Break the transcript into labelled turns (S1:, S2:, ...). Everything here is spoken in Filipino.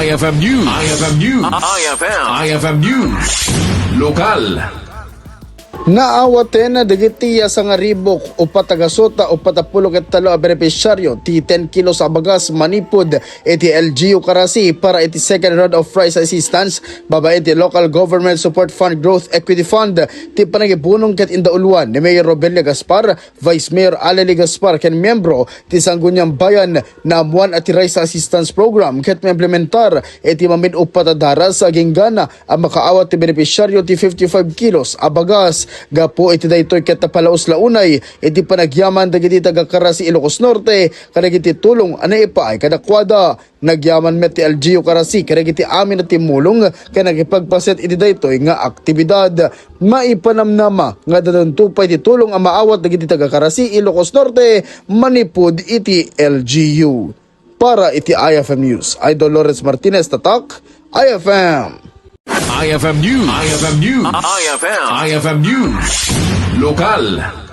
S1: IFM News. IFM News. IFM News. Lokal.
S2: Naawaten na dagitiya sa nga ribok o patagasota o patapulog at talo a beneficiaryo ti 10 kilos a bagas manipod iti LGU Carasi para iti second round of price assistance baba iti Local Government Support Fund Growth Equity Fund ti panagibunong ket indauluan ni Mayor Robelia Gaspar, Vice Mayor Aleli Gaspar ken miyembro ti Sangguniang Bayan na amuan at rice assistance program ket implementar iti mamid o patadaras sa ginggana ang makaawat ti beneficiaryo ti 55 kilos a bagas. Gapo iti daytoy ket napalaos launay iti panagyaman dagiti taga Carasi Ilocos Norte kadagiti tulong anay ipaay kadakwada nagyaman met ti LGU Carasi kadagiti amin at timulong ken nagipagpaset iti daytoy nga aktibidad maipanamnama nga dadantupay ti tulong ang maawat dagiti taga Carasi Ilocos Norte manipud iti LGU. Para iti IFM News, Idol Lawrence Martinez tatak IFM.
S1: IFM News. IFM News. IFM News. Lokal.